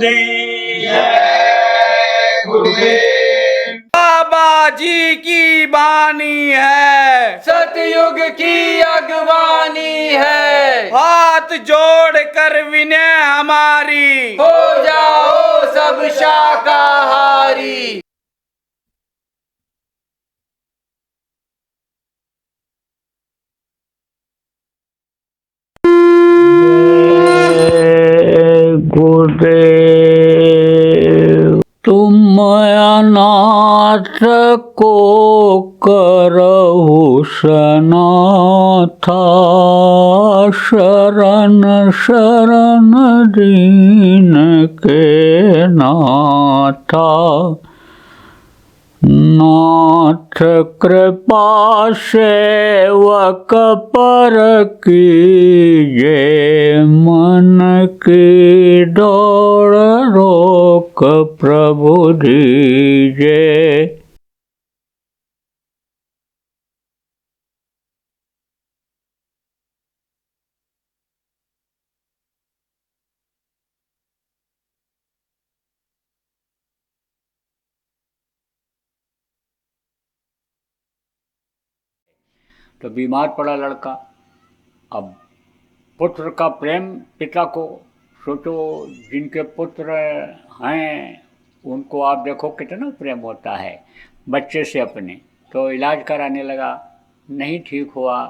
गुरुदेव जय गुरुदेव। बाबा जी की बानी है, सतयुग की अगवानी है। हाथ जोड़ कर विनय हमारी, हो जाओ सब शाकाहारी। गुरुदेव तुम अनाथ को करहु सनाथा, शरण शरण दीन के नाथा। नाथ कृपा सेवक पर कीजे, मन की दौड़ रोक प्रभु दीजे। तो बीमार पड़ा लड़का। अब पुत्र का प्रेम पिता को सोचो, जिनके पुत्र हैं उनको आप देखो कितना प्रेम होता है बच्चे से अपने। तो इलाज कराने लगा, नहीं ठीक हुआ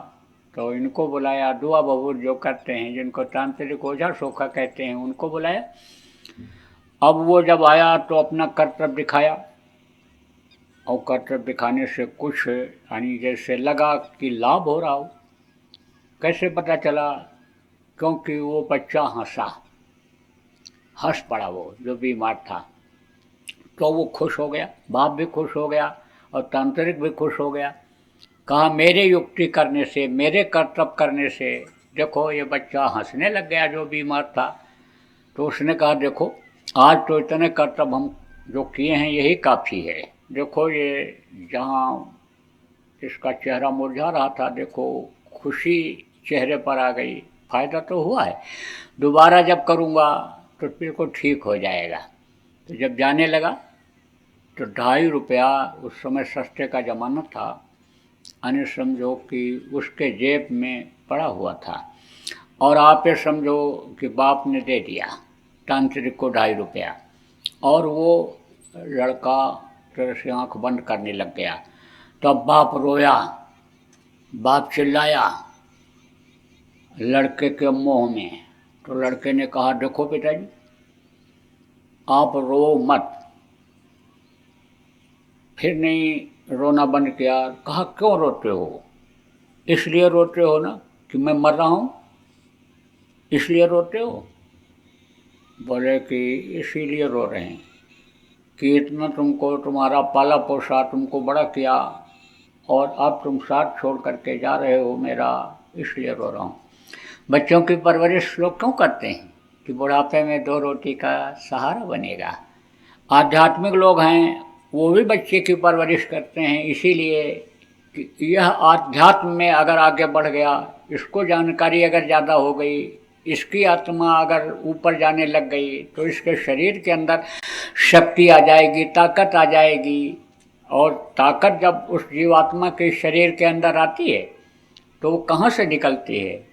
तो इनको बुलाया, दुआ बबूर जो करते हैं, जिनको तांत्रिक ओझा सोखा कहते हैं, उनको बुलाया। अब वो जब आया तो अपना कर्तव्य दिखाया, और कर्तव्य दिखाने से कुछ यानी जैसे लगा कि लाभ हो रहा हो। कैसे पता चला? क्योंकि वो बच्चा हंस पड़ा, वो जो बीमार था। तो वो खुश हो गया, बाप भी खुश हो गया और तांत्रिक भी खुश हो गया। कहा मेरे युक्ति करने से, मेरे कर्तव्य करने से देखो ये बच्चा हंसने लग गया जो बीमार था। तो उसने कहा देखो आज तो इतने कर्तव्य हम जो किए हैं यही काफ़ी है। देखो ये जहाँ इसका चेहरा मुरझा रहा था, देखो खुशी चेहरे पर आ गई, फ़ायदा तो हुआ है। दोबारा जब करूँगा तो बिल्कुल ठीक हो जाएगा। तो जब जाने लगा तो 2.5 रुपया उस समय सस्ते का ज़माना था, यानी समझो कि उसके जेब में पड़ा हुआ था। और आप ये समझो कि बाप ने दे दिया तांत्रिक को 2.5 रुपया, और वो लड़का तरह से आँख बंद करने लग गया। तब बाप रोया, बाप चिल्लाया लड़के के मुंह में। तो लड़के ने कहा देखो पिताजी आप रो मत। फिर नहीं रोना बंद किया। कहा क्यों रोते हो? इसलिए रोते हो ना कि मैं मर रहा हूँ, इसलिए रोते हो? बोले कि इसीलिए रो रहे हैं कि इतना तुमको तुम्हारा पाला पोसा, तुमको बड़ा किया, और अब तुम साथ छोड़ करके जा रहे हो मेरा, इसलिए रो रहा हूँ। बच्चों की परवरिश लोग क्यों करते हैं? कि बुढ़ापे में 2 रोटी का सहारा बनेगा। आध्यात्मिक लोग हैं वो भी बच्चे की परवरिश करते हैं, इसीलिए कि यह आध्यात्म में अगर आगे बढ़ गया, इसको जानकारी अगर ज़्यादा हो गई, इसकी आत्मा अगर ऊपर जाने लग गई तो इसके शरीर के अंदर शक्ति आ जाएगी, ताकत आ जाएगी। और ताकत जब उस जीवात्मा के शरीर के अंदर आती है तो वो कहाँ से निकलती है?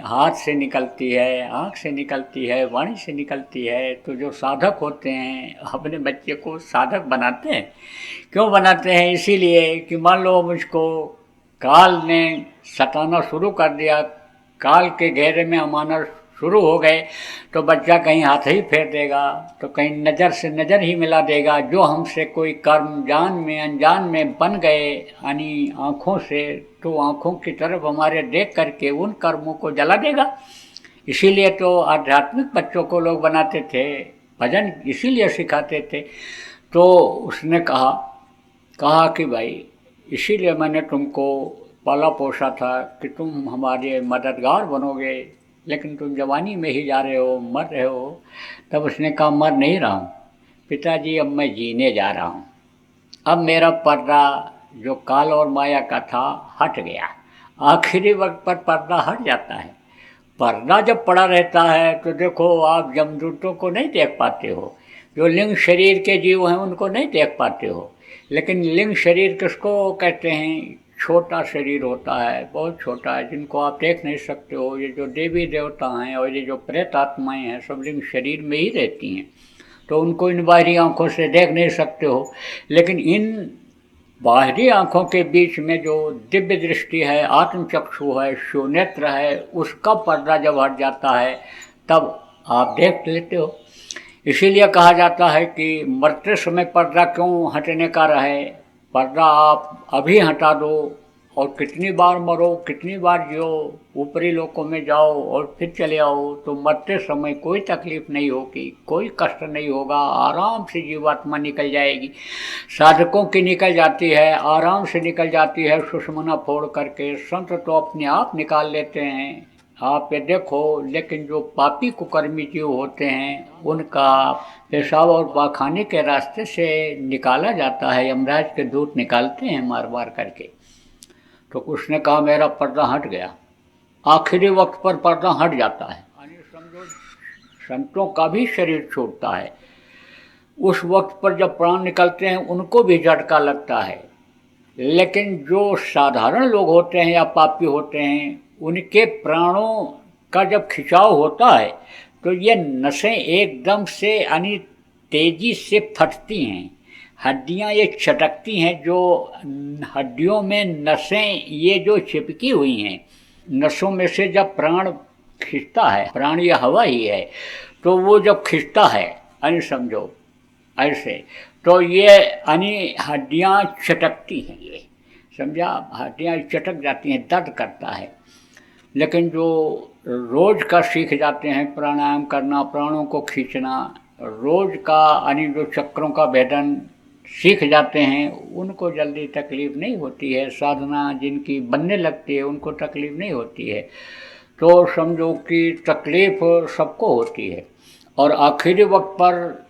हाथ से निकलती है, आँख से निकलती है, वाणी से निकलती है। तो जो साधक होते हैं अपने बच्चे को साधक बनाते हैं। क्यों बनाते हैं? इसीलिए कि मान लो मुझको काल ने सताना शुरू कर दिया, काल के घेरे में हम आना शुरू हो गए, तो बच्चा कहीं हाथ ही फेर देगा, तो कहीं नज़र से नज़र ही मिला देगा। जो हमसे कोई कर्म जान में अनजान में बन गए यानी आँखों से, तो आँखों की तरफ हमारे देख करके उन कर्मों को जला देगा। इसीलिए तो आध्यात्मिक बच्चों को लोग बनाते थे, भजन इसीलिए सिखाते थे। तो उसने कहा कि भाई इसीलिए मैंने तुमको पाला पोसा था कि तुम हमारे मददगार बनोगे, लेकिन तुम जवानी में ही जा रहे हो, मर रहे हो। तब उसने कहा मर नहीं रहा हूँ पिताजी, अब मैं जीने जा रहा हूँ। अब मेरा पर्दा जो काल और माया का था हट गया। आखिरी वक्त पर पर्दा हट जाता है, पर्दा जब पड़ा रहता है तो देखो आप यमदूतों को नहीं देख पाते हो, जो लिंग शरीर के जीव हैं उनको नहीं देख पाते हो। लेकिन लिंग शरीर किसको कहते हैं? छोटा शरीर होता है, बहुत छोटा है, जिनको आप देख नहीं सकते हो। ये जो देवी देवता हैं और ये जो प्रेत आत्माएँ हैं सब लिंग शरीर में ही रहती हैं, तो उनको इन बाहरी आँखों से देख नहीं सकते हो। लेकिन इन बाहरी आँखों के बीच में जो दिव्य दृष्टि है, आत्मचक्षु है, शिवनेत्र है, उसका पर्दा जब हट जाता है तब आप देख लेते हो। इसीलिए कहा जाता है कि मरते समय पर्दा क्यों हटने का रहे, पर्दा आप अभी हटा दो और कितनी बार मरो, कितनी बार जियो, ऊपरी लोकों में जाओ और फिर चले आओ, तो मरते समय कोई तकलीफ नहीं होगी, कोई कष्ट नहीं होगा, आराम से जीवात्मा निकल जाएगी। साधकों की निकल जाती है, आराम से निकल जाती है, सुषमना फोड़ करके। संत तो अपने आप निकाल लेते हैं, आप ये देखो। लेकिन जो पापी कुकर्मी जीव होते हैं उनका पेशाब और पाखाने के रास्ते से निकाला जाता है, यमराज के दूत निकालते हैं मार मार करके। तो उसने कहा मेरा पर्दा हट गया। आखिरी वक्त पर पर्दा हट जाता है, यानी समझो संतों का भी शरीर छूटता है। उस वक्त पर जब प्राण निकलते हैं उनको भी झटका लगता है। लेकिन जो साधारण लोग होते हैं या पापी होते हैं, उनके प्राणों का जब खिंचाव होता है तो ये नसें एकदम से यानी तेजी से फटती हैं, हड्डियां ये चटकती हैं। जो हड्डियों में नसें ये जो चिपकी हुई हैं, नसों में से जब प्राण खिंचता है, प्राण ये हवा ही है, तो वो जब खिंचता है यानी समझो ऐसे, तो ये यानी हड्डियां चटकती हैं, ये समझा, हड्डियां चटक जाती हैं, दर्द करता है। लेकिन जो रोज का सीख जाते हैं प्राणायाम करना, प्राणों को खींचना, रोज का यानी जो चक्रों का भेदन सीख जाते हैं, उनको जल्दी तकलीफ़ नहीं होती है। साधना जिनकी बनने लगती है उनको तकलीफ़ नहीं होती है। तो समझो कि तकलीफ़ सबको होती है। और आखिरी वक्त पर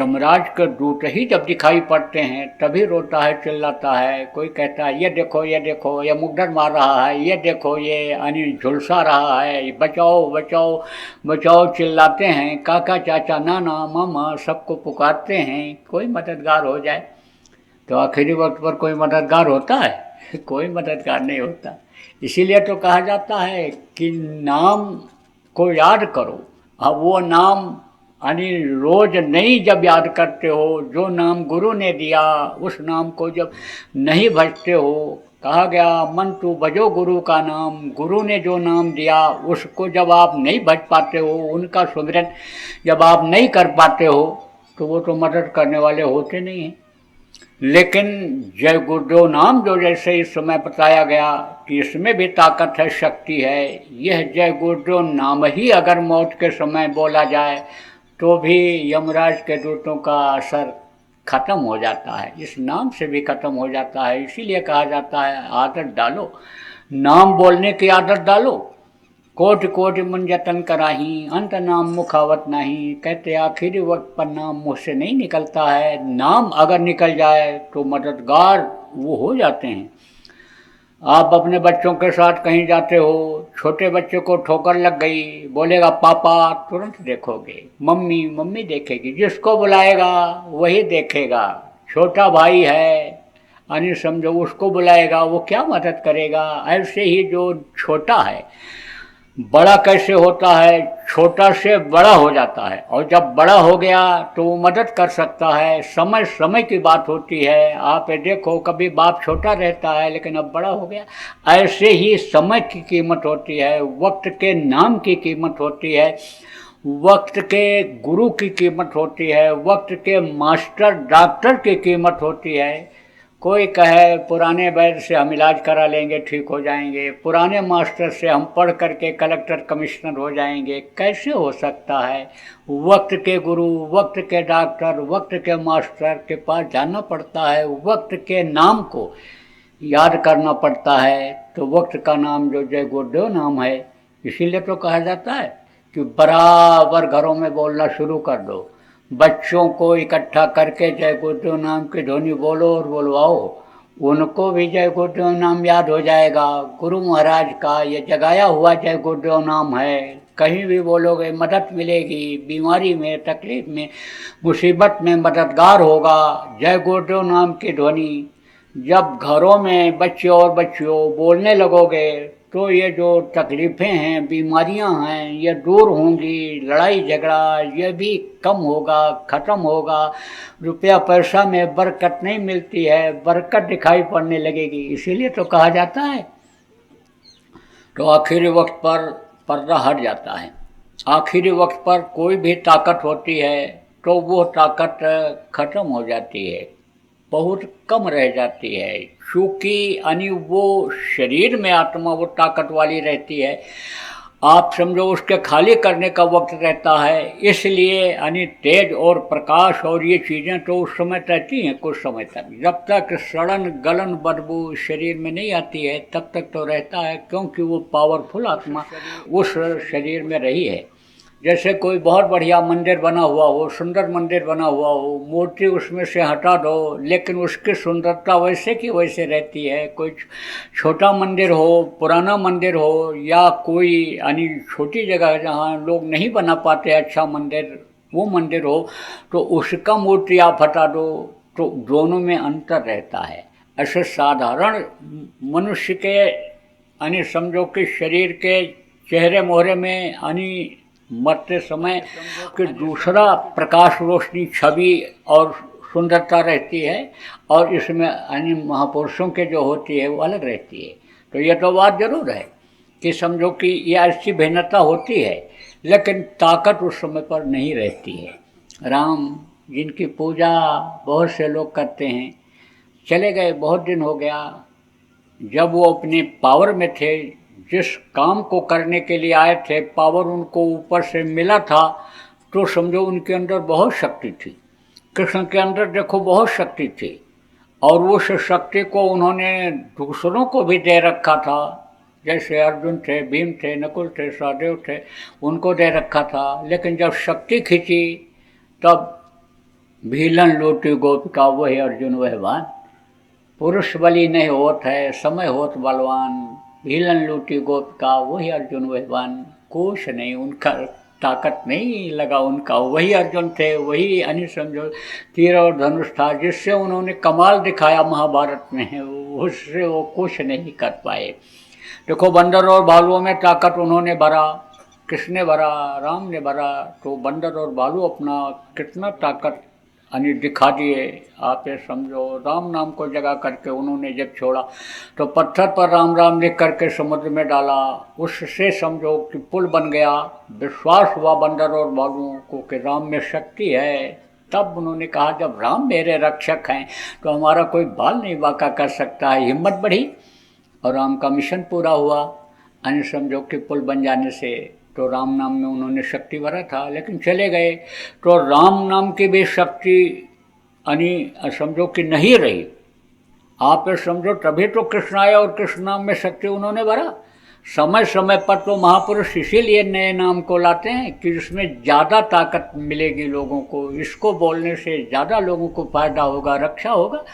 यमराज के दूत ही जब दिखाई पड़ते हैं तभी रोता है, चिल्लाता है। कोई कहता है ये देखो ये मुग्धर मार रहा है, ये देखो ये यानी झुलसा रहा है, बचाओ बचाओ बचाओ चिल्लाते हैं। काका चाचा नाना मामा सबको पुकारते हैं, कोई मददगार हो जाए। तो आखिरी वक्त पर कोई मददगार होता है? कोई मददगार नहीं होता। इसीलिए तो कहा जाता है कि नाम को याद करो। अब वो नाम यानी रोज नहीं जब याद करते हो, जो नाम गुरु ने दिया उस नाम को जब नहीं भजते हो, कहा गया मन तू भजो गुरु का नाम, गुरु ने जो नाम दिया उसको जब आप नहीं भज पाते हो, उनका सुमिरन जब आप नहीं कर पाते हो, तो वो तो मदद करने वाले होते नहीं हैं। लेकिन जय गुरुदेव नाम जो जैसे इस समय बताया गया कि इसमें भी ताकत है, शक्ति है, यह जय गुरुदेव नाम ही अगर मौत के समय बोला जाए तो भी यमराज के दूतों का असर खत्म हो जाता है, इस नाम से भी खत्म हो जाता है। इसीलिए कहा जाता है आदत डालो, नाम बोलने की आदत डालो। कोटि कोटि मन जतन कराही, अंत नाम मुखावत नहीं। कहते आखिरी वक्त पर नाम मुँह से नहीं निकलता है। नाम अगर निकल जाए तो मददगार वो हो जाते हैं। आप अपने बच्चों के साथ कहीं जाते हो, छोटे बच्चे को ठोकर लग गई, बोलेगा पापा, तुरंत देखोगे, मम्मी मम्मी देखेगी, जिसको बुलाएगा वही देखेगा। छोटा भाई है यानी समझो उसको बुलाएगा, वो क्या मदद करेगा। ऐसे ही जो छोटा है बड़ा कैसे होता है, छोटा से बड़ा हो जाता है, और जब बड़ा हो गया तो वो मदद कर सकता है। समय समय की बात होती है। आप देखो कभी बाप छोटा रहता है लेकिन अब बड़ा हो गया। ऐसे ही समय की कीमत होती है, वक्त के नाम की कीमत होती है, वक्त के गुरु की कीमत होती है, वक्त के मास्टर डॉक्टर की कीमत होती है। कोई कहे पुराने वैद्य से हम इलाज करा लेंगे ठीक हो जाएंगे, पुराने मास्टर से हम पढ़ करके कलेक्टर कमिश्नर हो जाएंगे। कैसे हो सकता है? वक्त के गुरु, वक्त के डॉक्टर, वक्त के मास्टर के पास जाना पड़ता है, वक्त के नाम को याद करना पड़ता है। तो वक्त का नाम जो जय गुरुदेव नाम है, इसीलिए तो कहा जाता है कि बराबर घरों में बोलना शुरू कर दो, बच्चों को इकट्ठा करके जय गुरुदेव नाम की ध्वनि बोलो और बोलवाओ। उनको भी जय गुरुदेव नाम याद हो जाएगा। गुरु महाराज का ये जगाया हुआ जय गुरुदेव नाम है। कहीं भी बोलोगे मदद मिलेगी, बीमारी में, तकलीफ में, मुसीबत में मददगार होगा जय गुरुदेव नाम की ध्वनि। जब घरों में बच्चे और बच्चियों बोलने लगोगे तो ये जो तकलीफ़ें हैं, बीमारियां हैं, ये दूर होंगी। लड़ाई झगड़ा ये भी कम होगा, ख़त्म होगा। रुपया पैसा में बरकत नहीं मिलती है, बरकत दिखाई पड़ने लगेगी। इसीलिए तो कहा जाता है तो आखिरी वक्त पर पर्दा हट जाता है। आखिरी वक्त पर कोई भी ताकत होती है तो वो ताकत ख़त्म हो जाती है, बहुत कम रह जाती है। क्योंकि यानी वो शरीर में आत्मा वो ताकत वाली रहती है, आप समझो उसके खाली करने का वक्त रहता है। इसलिए यानी तेज और प्रकाश और ये चीज़ें तो उस समय रहती हैं कुछ समय तक। जब तक सड़न गलन बदबू शरीर में नहीं आती है तब तक तो रहता है, क्योंकि वो पावरफुल आत्मा उस शरीर में रही है। जैसे कोई बहुत बढ़िया मंदिर बना हुआ हो, सुंदर मंदिर बना हुआ हो, मूर्ति उसमें से हटा दो लेकिन उसकी सुंदरता वैसे की वैसे रहती है। कोई छोटा मंदिर हो, पुराना मंदिर हो, या कोई यानी छोटी जगह जहाँ लोग नहीं बना पाते अच्छा मंदिर, वो मंदिर हो, तो उसका मूर्ति आप हटा दो तो दोनों में अंतर रहता है। ऐसे साधारण मनुष्य के यानी समझो कि शरीर के चेहरे मोहरे में यानी मरते समय कि दूसरा प्रकाश रोशनी छवि और सुंदरता रहती है, और इसमें यानी महापुरुषों के जो होती है वो अलग रहती है। तो ये तो बात जरूर है कि समझो कि ये ऐसी भिन्नता होती है, लेकिन ताकत उस समय पर नहीं रहती है। राम जिनकी पूजा बहुत से लोग करते हैं, चले गए, बहुत दिन हो गया। जब वो अपने पावर में थे, जिस काम को करने के लिए आए थे, पावर उनको ऊपर से मिला था, तो समझो उनके अंदर बहुत शक्ति थी। कृष्ण के अंदर देखो बहुत शक्ति थी, और उस शक्ति को उन्होंने दूसरों को भी दे रखा था। जैसे अर्जुन थे, भीम थे, नकुल थे, सहदेव थे, उनको दे रखा था। लेकिन जब शक्ति खींची तब भीलन लूटी गोपिका वही अर्जुन वह बान। पुरुष बलि नहीं होत है, समय होत बलवान। भीलन लूटी गोपिका वही अर्जुन वह बान। कुछ नहीं, उनका ताकत नहीं लगा उनका। वही अर्जुन थे, वही यानी समझो तीर और धनुष था, जिससे उन्होंने कमाल दिखाया महाभारत में, उससे वो कुछ नहीं कर पाए। देखो बंदर और भालुओं में ताकत उन्होंने भरा, किसने भरा? राम ने भरा। तो बंदर और भालू अपना कितना ताकत यानी दिखा दिए। आप ये समझो राम नाम को जगा करके उन्होंने जब छोड़ा तो पत्थर पर राम राम लिख करके समुद्र में डाला। उससे समझो कि पुल बन गया। विश्वास हुआ बंदर और भालुओं को कि राम में शक्ति है। तब उन्होंने कहा जब राम मेरे रक्षक हैं तो हमारा कोई बाल नहीं बांका कर सकता है। हिम्मत बढ़ी और राम का मिशन पूरा हुआ। यानी समझो कि पुल बन जाने से तो राम नाम में उन्होंने शक्ति भरा था, लेकिन चले गए तो राम नाम की भी शक्ति यानी समझो कि नहीं रही। आप समझो तभी तो कृष्ण आया और कृष्ण नाम में शक्ति उन्होंने भरा। समय समय पर तो महापुरुष इसीलिए नए नाम को लाते हैं कि इसमें ज़्यादा ताकत मिलेगी लोगों को, इसको बोलने से ज़्यादा लोगों को फायदा होगा, रक्षा होगा।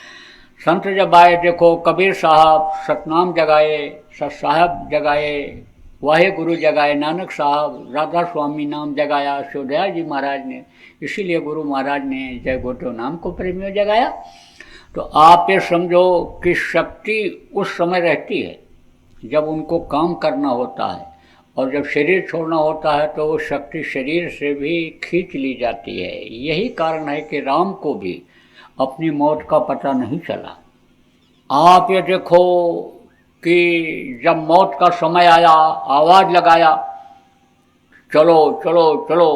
संत जब आए, देखो कबीर साहब सतनाम जगाए, सत साहब जगाए, वाहे गुरु जगाए, नानक साहब राधा स्वामी नाम जगाया, शिवदयाल जी महाराज ने। इसीलिए गुरु महाराज ने जय गुरुदेव नाम को प्रेमियों जगाया। तो आप ये समझो कि शक्ति उस समय रहती है जब उनको काम करना होता है, और जब शरीर छोड़ना होता है तो वो शक्ति शरीर से भी खींच ली जाती है। यही कारण है कि राम को भी अपनी मौत का पता नहीं चला। आप ये देखो कि जब मौत का समय आया, आवाज़ लगाया, चलो चलो चलो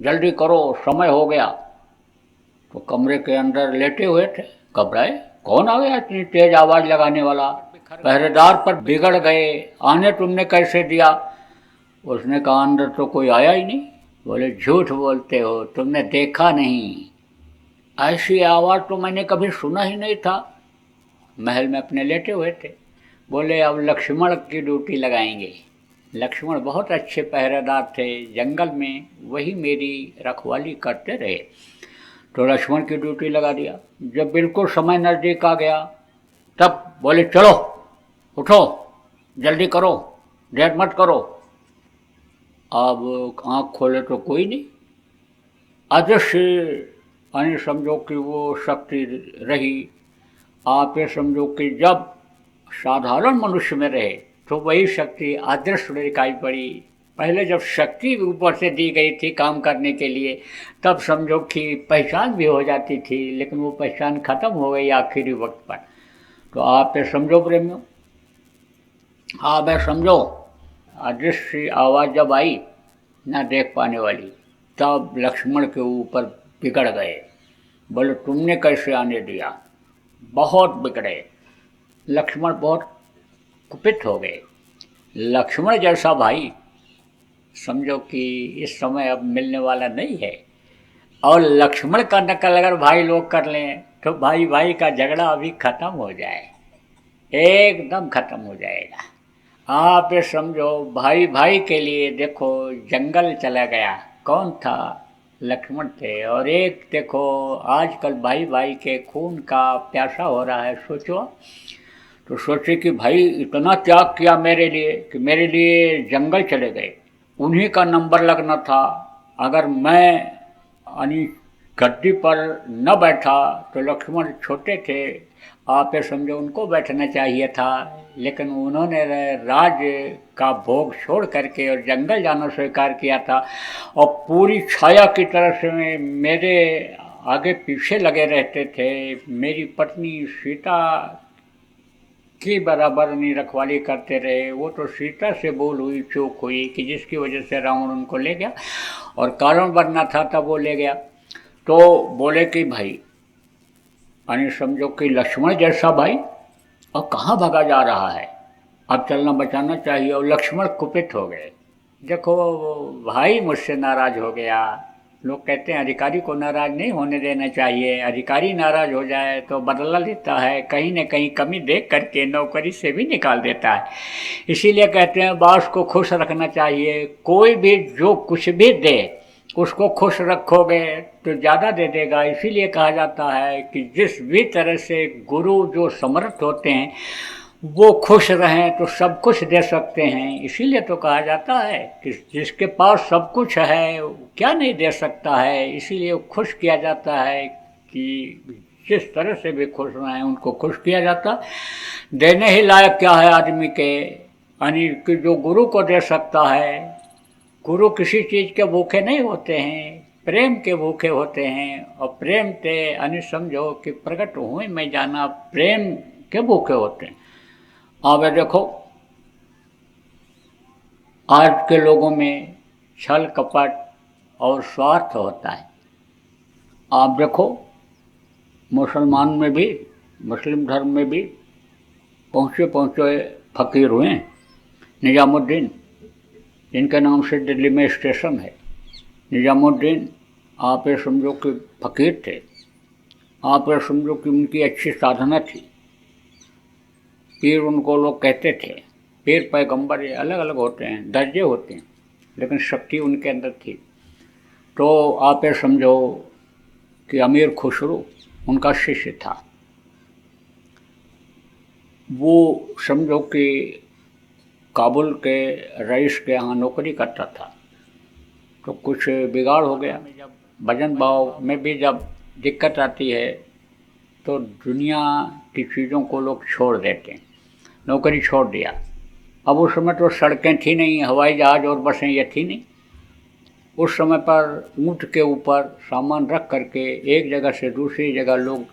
जल्दी करो, समय हो गया। तो कमरे के अंदर लेटे हुए थे, घबराए, कौन आ गया इतनी तेज आवाज़ लगाने वाला? पहरेदार पर बिगड़ गए, आने तुमने कैसे दिया? उसने कहा अंदर तो कोई आया ही नहीं। बोले झूठ बोलते हो, तुमने देखा नहीं, ऐसी आवाज़ तो मैंने कभी सुना ही नहीं था। महल में अपने लेटे हुए थे। बोले अब लक्ष्मण की ड्यूटी लगाएंगे। लक्ष्मण बहुत अच्छे पहरेदार थे जंगल में, वही मेरी रखवाली करते रहे। तो लक्ष्मण की ड्यूटी लगा दिया। जब बिल्कुल समय नज़दीक आ गया तब बोले चलो उठो, जल्दी करो, देर मत करो। अब आँख खोले तो कोई नहीं, अदृश्य यानी समझो कि वो शक्ति रही। आप ये समझो कि जब साधारण मनुष्य में रहे तो वही शक्ति अदृश्य दिखाई पड़ी। पहले जब शक्ति ऊपर से दी गई थी काम करने के लिए, तब समझो कि पहचान भी हो जाती थी, लेकिन वो पहचान खत्म हो गई आखिरी वक्त पर। तो आप ये समझो प्रेमियों, आप ये समझो अदृश्य आवाज़ जब आई ना देख पाने वाली, तब लक्ष्मण के ऊपर बिगड़ गए। बोले तुमने कैसे आने दिया, बहुत बिगड़े। लक्ष्मण बहुत कुपित हो गए। लक्ष्मण जैसा भाई समझो कि इस समय अब मिलने वाला नहीं है। और लक्ष्मण का नकल अगर भाई लोग कर लें तो भाई भाई का झगड़ा अभी ख़त्म हो जाए, एकदम ख़त्म हो जाएगा। आप ये समझो भाई भाई के लिए देखो जंगल चला गया, कौन था? लक्ष्मण थे। और एक देखो आजकल भाई भाई के खून का प्यासा हो रहा है, सोचो। तो सोचे कि भाई इतना त्याग किया मेरे लिए कि मेरे लिए जंगल चले गए, उन्हीं का नंबर लगना था। अगर मैं यानी गद्दी पर न बैठा तो लक्ष्मण छोटे थे, आप ये समझो उनको बैठना चाहिए था, लेकिन उन्होंने राज का भोग छोड़ करके और जंगल जाना स्वीकार किया था। और पूरी छाया की तरह से मेरे आगे पीछे लगे रहते थे। मेरी पत्नी सीता की बराबर नहीं रखवाली करते रहे। वो तो सीता से बोल हुई चूक हुई कि जिसकी वजह से रावण उनको ले गया, और कारण बनना था तब वो ले गया। तो बोले कि भाई यानी समझो कि लक्ष्मण जैसा भाई और कहाँ भागा जा रहा है, अब चलना बचाना चाहिए। और लक्ष्मण कुपित हो गए। देखो भाई मुझसे नाराज हो गया। लोग कहते हैं अधिकारी को नाराज नहीं होने देना चाहिए, अधिकारी नाराज हो जाए तो बदला लेता है, कहीं न कहीं कमी देख करके नौकरी से भी निकाल देता है। इसीलिए कहते हैं बॉस को खुश रखना चाहिए। कोई भी जो कुछ भी दे उसको खुश रखोगे तो ज़्यादा दे देगा। इसीलिए कहा जाता है कि जिस भी तरह से गुरु जो समर्थ होते हैं वो खुश रहें तो सब कुछ दे सकते हैं। इसीलिए तो कहा जाता है कि जिसके पास सब कुछ है क्या नहीं दे सकता है। इसीलिए खुश किया जाता है कि जिस तरह से भी खुश रहें उनको खुश किया जाता। देने ही लायक क्या है आदमी के, यानी कि जो गुरु को दे सकता है। गुरु किसी चीज़ के भूखे नहीं होते हैं, प्रेम के भूखे होते हैं। और प्रेम से यानी समझो कि प्रकट हुए में जाना, प्रेम के भूखे होते हैं। अब देखो आज के लोगों में छल कपट और स्वार्थ होता है। आप देखो मुसलमान में भी, मुस्लिम धर्म में भी पहुँचे फकीर हुए निजामुद्दीन, जिनके नाम से दिल्ली में स्टेशन है। निजामुद्दीन आप ये समझो कि फकीर थे। आप ये समझो कि उनकी अच्छी साधना थी। पीर उनको लोग कहते थे। पीर पैगंबर ये अलग अलग होते हैं, दर्जे होते हैं, लेकिन शक्ति उनके अंदर थी। तो आप ये समझो कि अमीर खुसरो उनका शिष्य था। वो समझो कि काबुल के रईस के यहाँ नौकरी करता था। तो कुछ बिगाड़ हो गया। जब भजन भाव में भी जब दिक्कत आती है तो दुनिया की चीज़ों को लोग छोड़ देते हैं। नौकरी छोड़ दिया। अब उस समय तो सड़कें थी नहीं, हवाई जहाज़ और बसें ये थी नहीं। उस समय पर ऊँट के ऊपर सामान रख करके एक जगह से दूसरी जगह लोग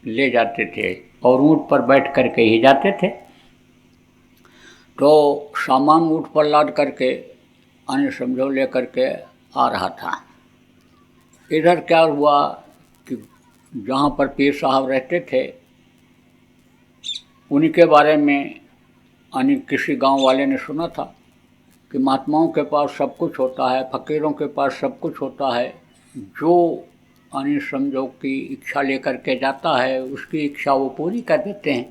ले जाते थे और ऊँट पर बैठ करके ही जाते थे। तो सामान ऊँट पर लाद करके अन्य समझो ले करके आ रहा था। इधर क्या हुआ कि जहाँ पर पीर साहब रहते थे उन्हीं के बारे में यानी किसी गांव वाले ने सुना था कि महात्माओं के पास सब कुछ होता है, फ़कीरों के पास सब कुछ होता है। जो यानी समझो कि इच्छा लेकर के जाता है उसकी इच्छा वो पूरी कर देते हैं।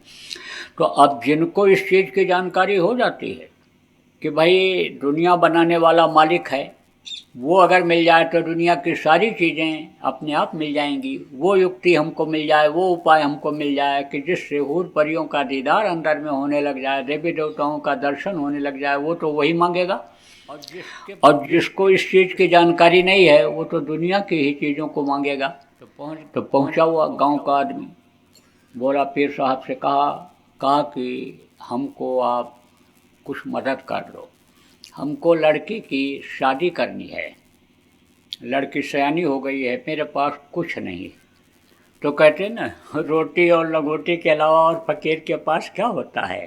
तो अब जिनको इस चीज़ की जानकारी हो जाती है कि भाई दुनिया बनाने वाला मालिक है वो अगर मिल जाए तो दुनिया की सारी चीज़ें अपने आप मिल जाएंगी। वो युक्ति हमको मिल जाए, वो उपाय हमको मिल जाए कि जिससे हूर परियों का दीदार अंदर में होने लग जाए, देवी देवताओं का दर्शन होने लग जाए, वो तो वही मांगेगा। और जिसको इस चीज़ की जानकारी नहीं है वो तो दुनिया की ही चीज़ों को मांगेगा। तो पहुंचा हुआ गांव का आदमी बोला, पीर साहब से कहा कि हमको आप कुछ मदद कर दो, हमको लड़की की शादी करनी है, लड़की सयानी हो गई है, मेरे पास कुछ नहीं। तो कहते ना, रोटी और लंगोटी के अलावा और फकीर के पास क्या होता है।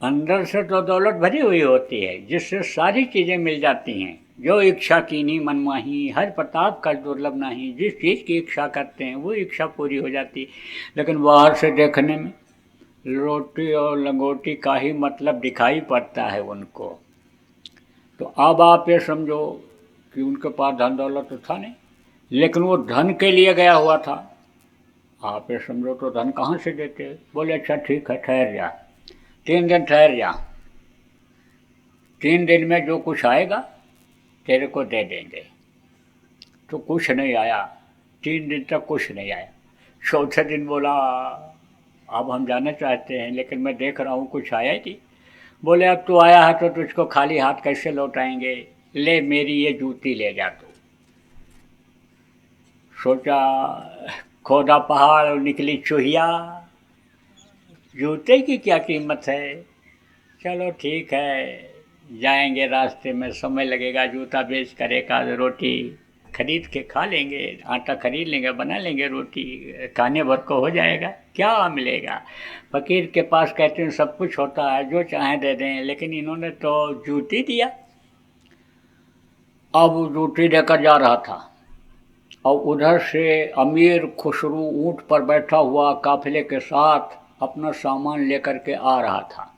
अंदर से तो दौलत भरी हुई होती है जिससे सारी चीज़ें मिल जाती हैं। जो इच्छा कीनी मनमाही, हर प्रताप का दुर्लभ नहीं। जिस चीज़ की इच्छा करते हैं वो इच्छा पूरी हो जाती है। लेकिन बाहर से देखने में रोटी और लंगोटी का ही मतलब दिखाई पड़ता है उनको। तो अब आप ये समझो कि उनके पास धन दौलत तो था नहीं, लेकिन वो धन के लिए गया हुआ था। आप ये समझो तो धन कहाँ से देते। बोले अच्छा ठीक है, ठहर जा, 3 दिन ठहर जा, 3 दिन में जो कुछ आएगा तेरे को दे देंगे। तो कुछ नहीं आया, 3 दिन तक कुछ नहीं आया। चौथे दिन बोला, अब हम जाना चाहते हैं लेकिन मैं देख रहा हूँ कुछ आया ही नहीं। बोले अब तू आया है तो तुझको खाली हाथ कैसे लौटाएंगे, ले मेरी ये जूती ले जा तू। सोचा, खोदा पहाड़ और निकली चूहिया, जूते की क्या कीमत है। चलो ठीक है, जाएंगे, रास्ते में समय लगेगा, जूता बेच कर एक आध रोटी खरीद के खा लेंगे, आटा खरीद लेंगे, बना लेंगे, रोटी खाने भर को हो जाएगा, क्या मिलेगा। फकीर के पास कहते हैं सब कुछ होता है, जो चाहे दे दें, लेकिन इन्होंने तो जूती दिया। अब वो जूती देकर जा रहा था और उधर से अमीर खुसरू ऊंट पर बैठा हुआ काफिले के साथ अपना सामान लेकर के आ रहा था।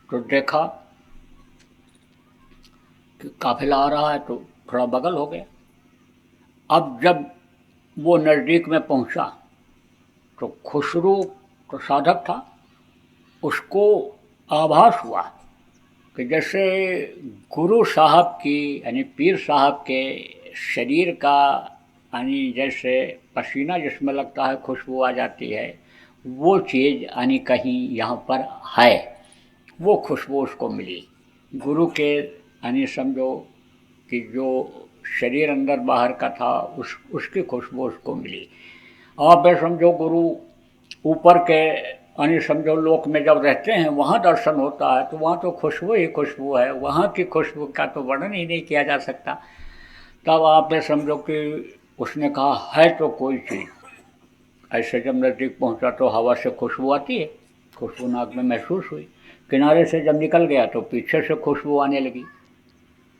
तो देखा कि काफिला आ रहा है तो थोड़ा बगल हो गया। अब जब वो नज़दीक में पहुंचा तो खुसरू तो साधक था, उसको आभास हुआ कि जैसे गुरु साहब की यानी पीर साहब के शरीर का यानी जैसे पसीना जिसमें लगता है खुशबू आ जाती है, वो चीज़ यानी कहीं यहाँ पर है। वो खुशबू उसको मिली गुरु के, यानी समझो कि जो शरीर अंदर बाहर का था उसकी खुशबू उसको मिली। आप समझो गुरु ऊपर के यानी समझो लोक में जब रहते हैं वहाँ दर्शन होता है तो वहाँ तो खुशबू ही खुशबू है, वहाँ की खुशबू का तो वर्णन ही नहीं किया जा सकता। तब आप समझो कि उसने कहा है तो कोई चीज़। ऐसे जब नज़दीक पहुँचा तो हवा से खुशबू आती है, खुशबू नाक में महसूस हुई। किनारे से जब निकल गया तो पीछे से खुशबू आने लगी।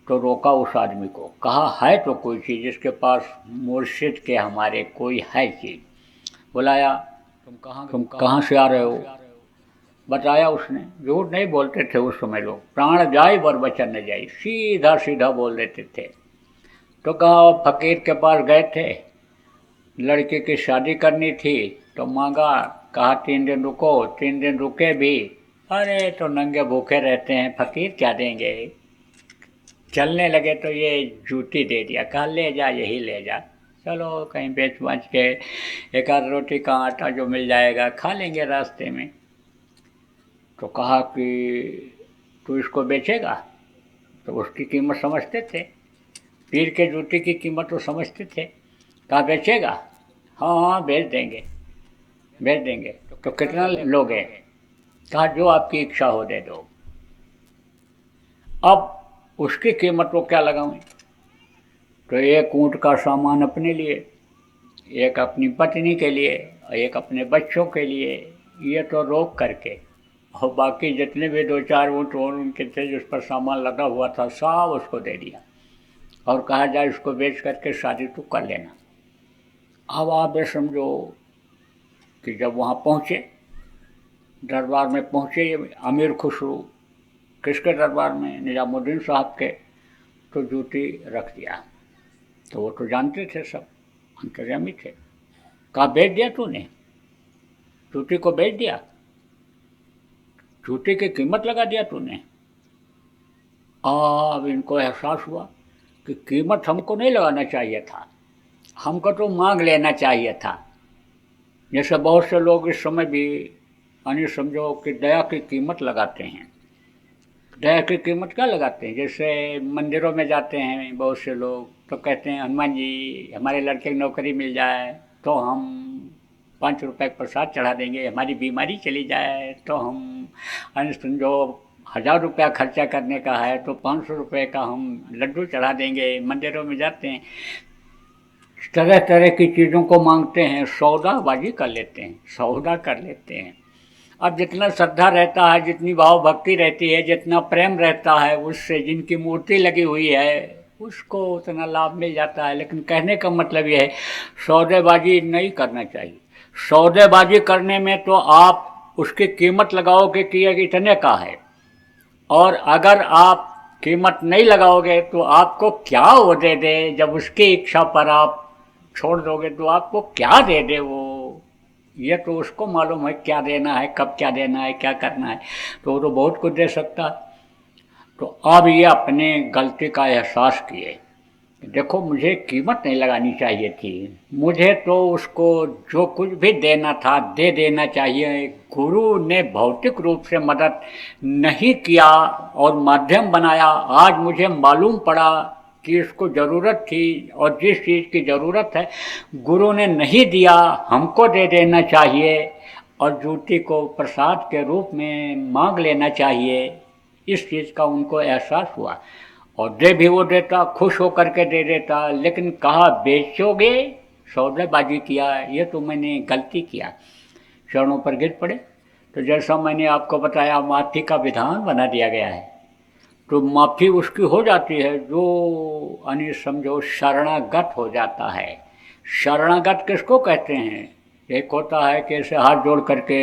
तो रोका उस आदमी को, कहा है तो कोई चीज़ जिसके पास मुर्शिद के हमारे कोई है चीज़। बुलाया, तुम कहाँ से आ रहे हो। बताया उसने। झूठ नहीं बोलते थे उस समय लोग, प्राण जाए वर वचन न जाए, सीधा सीधा बोल देते थे। तो कहा फकीर के पास गए थे, लड़के की शादी करनी थी तो मांगा, कहा 3 दिन रुको। 3 दिन रुके भी, अरे तो नंगे भूखे रहते हैं, फकीर क्या देंगे। चलने लगे तो ये जूती दे दिया, कहा ले जा, यही ले जा, चलो कहीं बेच बाच के एक आध रोटी का आटा जो मिल जाएगा खा लेंगे रास्ते में। तो कहा कि तू इसको बेचेगा। तो उसकी कीमत समझते थे, पीर के जूती की कीमत तो समझते थे। कहा बेचेगा, हाँ बेच देंगे। तो कितना लोगे। कहा जो आपकी इच्छा हो दे दो। अब उसकी कीमत को क्या लगाऊं। तो एक ऊँट का सामान अपने लिए, एक अपनी पत्नी के लिए और एक अपने बच्चों के लिए, ये तो रोक करके, और बाकी जितने भी 2-4 ऊँट और उनके थे जिस पर सामान लगा हुआ था सब उसको दे दिया और कहा जाए इसको बेच करके शादी तो कर लेना। अब आप ये समझो कि जब वहाँ पहुँचे, दरबार में पहुँचे ये अमीर खुसरू, किसके दरबार में, निजामुद्दीन साहब के। तो जूती रख दिया। तो वो तो जानते थे, सब अंतर्यामी थे। कहा बेच दिया तूने, जूती को बेच दिया, जूती की कीमत लगा दिया तूने। अब इनको एहसास हुआ कि कीमत हमको नहीं लगाना चाहिए था, हमको तो मांग लेना चाहिए था। जैसे बहुत से लोग इस समय भी यानी समझो कि दया की कीमत लगाते हैं। दया की कीमत क्या लगाते हैं? जैसे मंदिरों में जाते हैं बहुत से लोग तो कहते हैं हनुमान जी हमारे लड़के की नौकरी मिल जाए तो हम 5 रुपए का प्रसाद चढ़ा देंगे, हमारी बीमारी चली जाए तो हम यानी समझो 1000 रुपया खर्चा करने का है तो 500 रुपये का हम लड्डू चढ़ा देंगे। मंदिरों में जाते हैं, तरह तरह की चीज़ों को मांगते हैं, सौदाबाजी कर लेते हैं, सौदा कर लेते हैं। अब जितना श्रद्धा रहता है, जितनी भाव भक्ति रहती है, जितना प्रेम रहता है, उससे जिनकी मूर्ति लगी हुई है उसको उतना लाभ मिल जाता है। लेकिन कहने का मतलब यह है सौदेबाजी नहीं करना चाहिए। सौदेबाजी करने में तो आप उसकी कीमत लगाओगे कि ये इतने का है, और अगर आप कीमत नहीं लगाओगे तो आपको क्या वो दे दे, जब उसकी इच्छा पर आप छोड़ दोगे तो आपको क्या दे दे वो, ये तो उसको मालूम है क्या देना है, कब क्या देना है, क्या करना है, तो वो तो बहुत कुछ दे सकता है। तो अब ये अपने गलती का एहसास किए, देखो मुझे कीमत नहीं लगानी चाहिए थी, मुझे तो उसको जो कुछ भी देना था दे देना चाहिए। गुरु ने भौतिक रूप से मदद नहीं किया और माध्यम बनाया। आज मुझे मालूम पड़ा कि इसको ज़रूरत थी और जिस चीज़ की ज़रूरत है गुरु ने नहीं दिया, हमको दे देना चाहिए और जूती को प्रसाद के रूप में मांग लेना चाहिए। इस चीज़ का उनको एहसास हुआ और दे भी वो देता, खुश होकर के दे देता। लेकिन कहा बेचोगे, सौदेबाजी किया, ये तो मैंने गलती किया, चरणों पर गिर पड़े। तो जैसा मैंने आपको बताया माफ़ी का विधान बना दिया गया है, तो माफ़ी उसकी हो जाती है जो यानी समझो शरणागत हो जाता है। शरणागत किसको कहते हैं? एक होता है कि ऐसे हाथ जोड़ करके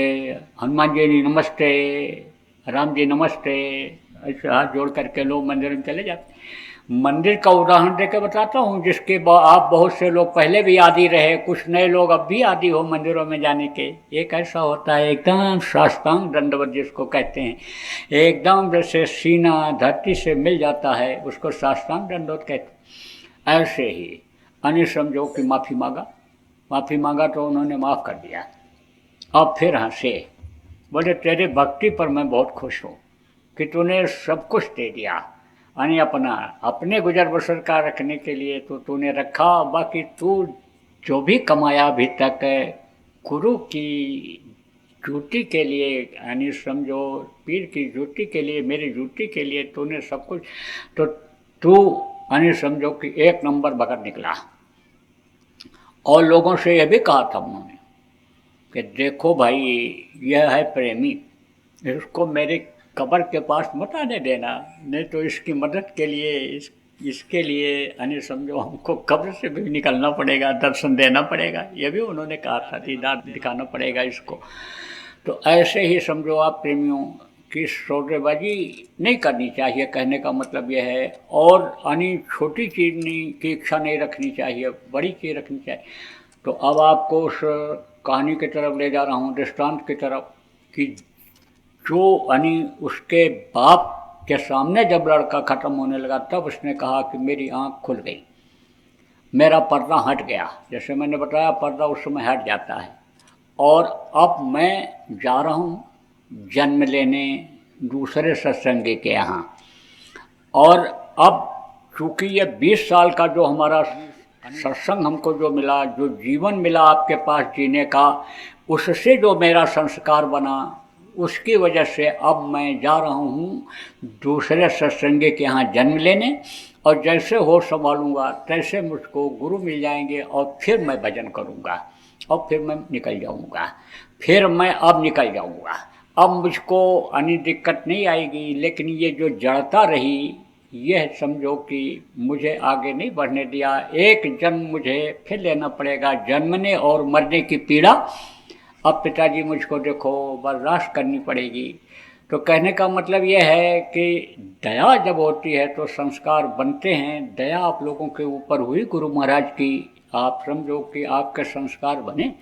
हनुमान जी नमस्ते, राम जी नमस्ते, ऐसे हाथ जोड़ करके लोग मंदिर में चले जाते। मंदिर का उदाहरण देकर बताता हूँ जिसके आप बहुत से लोग पहले भी आदी रहे, कुछ नए लोग अब भी आदी हो मंदिरों में जाने के। एक ऐसा होता है एकदम साष्टांग दंडवत जिसको कहते हैं, एकदम जैसे सीना धरती से मिल जाता है, उसको साष्टांग दंडवत कहते हैं। ऐसे ही यानी समझो कि माफ़ी मांगा तो उन्होंने माफ़ कर दिया। अब फिर हंसे, बोले तेरे भक्ति पर मैं बहुत खुश हूँ कि तूने सब कुछ दे दिया, यानी अपने गुजर बसर का रखने के लिए तो तूने रखा, बाकी तू जो भी कमाया अभी तक गुरु की जूती के लिए, यानी समझो पीर की जूती के लिए, मेरी जूती के लिए तूने सब कुछ, तो तू यानी समझो कि 1 नंबर भगत निकला। और लोगों से यह भी कहा था उन्होंने कि देखो भाई यह है प्रेमी, इसको मेरे कब्र के पास मत आने देना, नहीं तो इसकी मदद के लिए इसके लिए यानी समझो हमको कब्र से भी निकलना पड़ेगा, दर्शन देना पड़ेगा। ये भी उन्होंने कहा था, दीदार दिखाना पड़ेगा इसको। तो ऐसे ही समझो आप प्रेमियों की सौदेबाजी नहीं करनी चाहिए, कहने का मतलब यह है। और यानी छोटी चीज़ की इच्छा नहीं रखनी चाहिए, बड़ी चीज़ रखनी चाहिए। तो अब आपको उस कहानी की तरफ ले जा रहा हूँ, दृष्टांत की तरफ, कि जो यानी उसके बाप के सामने जब लड़का ख़त्म होने लगा तब उसने कहा कि मेरी आँख खुल गई, मेरा पर्दा हट गया। जैसे मैंने बताया पर्दा उस समय हट जाता है, और अब मैं जा रहा हूँ जन्म लेने दूसरे सत्संगी के यहाँ। और अब चूँकि ये 20 साल का जो हमारा सत्संग हमको जो मिला, जो जीवन मिला आपके पास जीने का, उससे जो मेरा संस्कार बना, उसकी वजह से अब मैं जा रहा हूँ दूसरे सत्संगी के यहाँ जन्म लेने, और जैसे हो संभालूंगा तैसे मुझको गुरु मिल जाएंगे और फिर मैं भजन करूँगा और फिर मैं निकल जाऊँगा, फिर मैं अब निकल जाऊँगा। अब मुझको यानी दिक्कत नहीं आएगी। लेकिन ये जो जड़ता रही, यह समझो कि मुझे आगे नहीं बढ़ने दिया। एक जन्म मुझे फिर लेना पड़ेगा, जन्मने और मरने की पीड़ा अब पिताजी मुझको देखो बर्दाश्त करनी पड़ेगी। तो कहने का मतलब यह है कि दया जब होती है तो संस्कार बनते हैं। दया आप लोगों के ऊपर हुई गुरु महाराज की, आप समझो कि आपके संस्कार बने।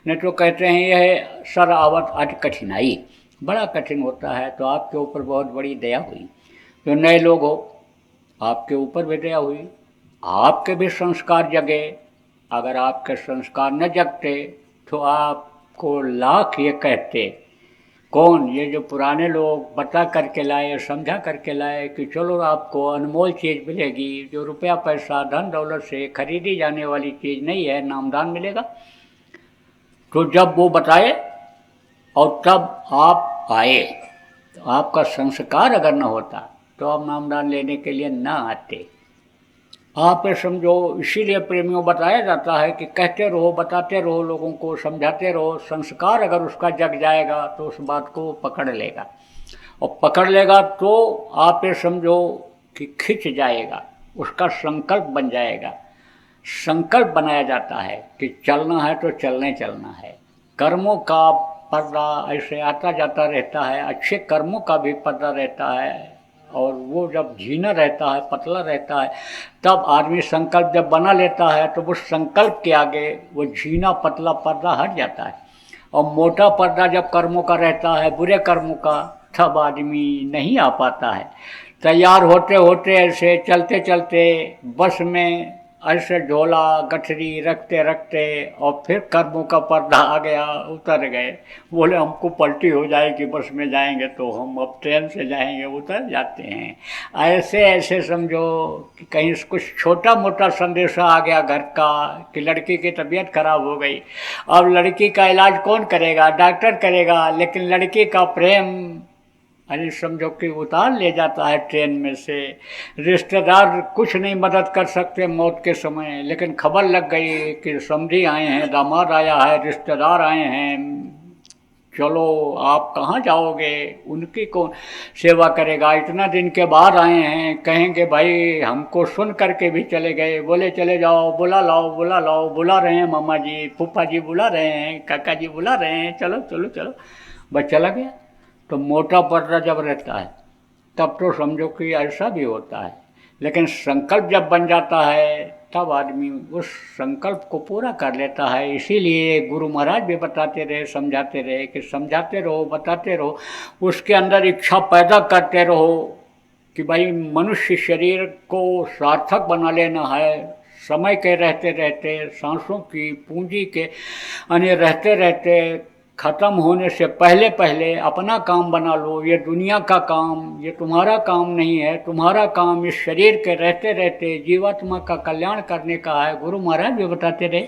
नहीं तो कहते हैं यह सर आवत आज कठिनाई, बड़ा कठिन होता है, तो आपके ऊपर बहुत बड़ी दया हुई। जो नए लोग हो, आपके ऊपर भी दया हुई, आपके भी संस्कार जगे। अगर आपके संस्कार न जगते तो आपको लाख ये कहते, कौन ये जो पुराने लोग बता करके लाए, समझा करके लाए कि चलो आपको अनमोल चीज़ मिलेगी, जो रुपया पैसा धन दौलत से खरीदी जाने वाली चीज़ नहीं है, नामदान मिलेगा। तो जब वो बताए और तब आप आए, तो आपका संस्कार अगर न होता तो आप नामदान लेने के लिए ना आते। आप ये समझो, इसीलिए प्रेमियों बताया जाता है कि कहते रहो, बताते रहो, लोगों को समझाते रहो। संस्कार अगर उसका जग जाएगा तो उस बात को पकड़ लेगा, और पकड़ लेगा तो आप ये समझो कि खिंच जाएगा, उसका संकल्प बन जाएगा। संकल्प बनाया जाता है कि चलना है तो चलना है। कर्मों का पर्दा ऐसे आता जाता रहता है, अच्छे कर्मों का भी पर्दा रहता है, और वो जब झीना रहता है, पतला रहता है, तब आदमी संकल्प जब बना लेता है तो उस संकल्प के आगे वो झीना पतला पर्दा हट जाता है। और मोटा पर्दा जब कर्मों का रहता है, बुरे कर्मों का, तब आदमी नहीं आ पाता है। तैयार होते होते ऐसे चलते चलते बस में ऐसे झोला गठरी रखते रखते और फिर कर्मों का पर्दा आ गया, उतर गए। बोले हमको पलटी हो जाएगी, बस में जाएंगे तो हम अब ट्रेन से जाएंगे, उतर जाते हैं। ऐसे ऐसे समझो कि कहीं कुछ छोटा मोटा संदेशा आ गया घर का कि लड़की की तबीयत खराब हो गई। अब लड़की का इलाज कौन करेगा? डॉक्टर करेगा, लेकिन लड़की का प्रेम अरे समझो कि उतार ले जाता है ट्रेन में से। रिश्तेदार कुछ नहीं मदद कर सकते मौत के समय, लेकिन खबर लग गई कि समधी आए हैं, दामाद आया है, रिश्तेदार आए हैं, चलो आप कहाँ जाओगे, उनकी कौन सेवा करेगा? इतना दिन के बाद आए हैं, कहेंगे भाई हमको सुन करके भी चले गए। बोले चले जाओ, बुला लाओ बुला लाओ, बुला रहे हैं मामा जी, फूफा जी बुला रहे हैं, काका जी बुला रहे हैं, चलो चलो चलो, बस चला गया। तो मोटा पर्दा जब रहता है तब तो समझो कि ऐसा भी होता है, लेकिन संकल्प जब बन जाता है तब आदमी उस संकल्प को पूरा कर लेता है। इसीलिए गुरु महाराज भी बताते रहे, समझाते रहे कि समझाते रहो, बताते रहो, उसके अंदर इच्छा पैदा करते रहो कि भाई मनुष्य शरीर को सार्थक बना लेना है। समय के रहते रहते, सांसों की पूंजी के अन्य रहते रहते, ख़त्म होने से पहले पहले अपना काम बना लो। ये दुनिया का काम, ये तुम्हारा काम नहीं है। तुम्हारा काम इस शरीर के रहते रहते जीवात्मा का कल्याण करने का है। गुरु महाराज भी बताते रहे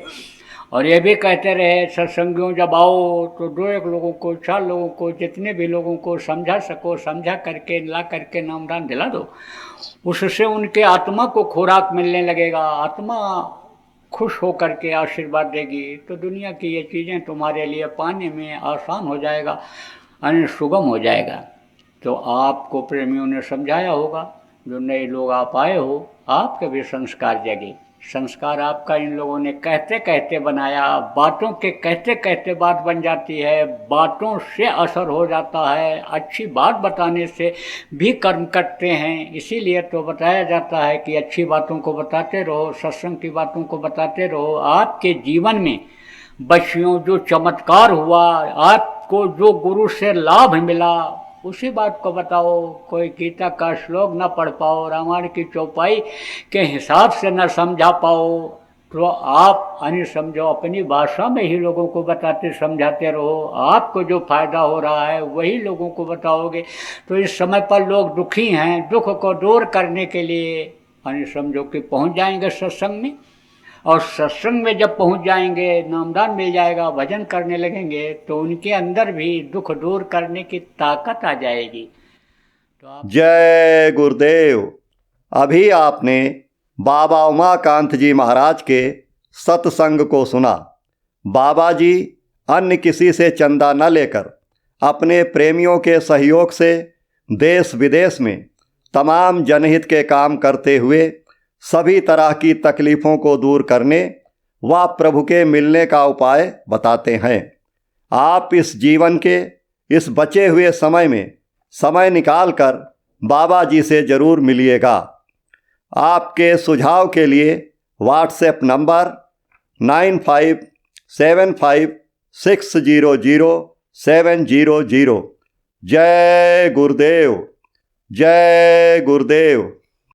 और ये भी कहते रहे, सत्संगियों जब आओ तो 2-1 लोगों को, 4 लोगों को, जितने भी लोगों को समझा सको समझा करके ला करके नामदान दिला दो। उससे उनके आत्मा को खुराक मिलने लगेगा, आत्मा खुश हो करके आशीर्वाद देगी, तो दुनिया की ये चीज़ें तुम्हारे लिए पाने में आसान हो जाएगा, यानी सुगम हो जाएगा। तो आपको प्रेमियों ने समझाया होगा, जो नए लोग आप आए हो, आपके भी संस्कार जगे। संस्कार आपका इन लोगों ने कहते कहते बनाया, बातों के कहते कहते बात बन जाती है, बातों से असर हो जाता है। अच्छी बात बताने से भी कर्म करते हैं। इसीलिए तो बताया जाता है कि अच्छी बातों को बताते रहो, सत्संग की बातों को बताते रहो। आपके जीवन में बच्चियों जो चमत्कार हुआ, आपको जो गुरु से लाभ मिला, उसी बात को बताओ। कोई गीता का श्लोक न पढ़ पाओ, रामायण की चौपाई के हिसाब से न समझा पाओ, तो आप यानी समझो अपनी भाषा में ही लोगों को बताते समझाते रहो। आपको जो फायदा हो रहा है वही लोगों को बताओगे। तो इस समय पर लोग दुखी हैं, दुख को दूर करने के लिए यानी समझो कि पहुंच जाएंगे सत्संग में, और सत्संग में जब पहुंच जाएंगे, नामदान मिल जाएगा, भजन करने लगेंगे, तो उनके अंदर भी दुख दूर करने की ताकत आ जाएगी। तो आप जय गुरुदेव। अभी आपने बाबा उमाकांत जी महाराज के सत्संग को सुना। बाबा जी अन्य किसी से चंदा न लेकर अपने प्रेमियों के सहयोग से देश विदेश में तमाम जनहित के काम करते हुए सभी तरह की तकलीफ़ों को दूर करने व प्रभु के मिलने का उपाय बताते हैं। आप इस जीवन के इस बचे हुए समय में समय निकालकर बाबा जी से ज़रूर मिलिएगा। आपके सुझाव के लिए व्हाट्सएप नंबर 9575600700। जय गुरुदेव। जय गुरुदेव।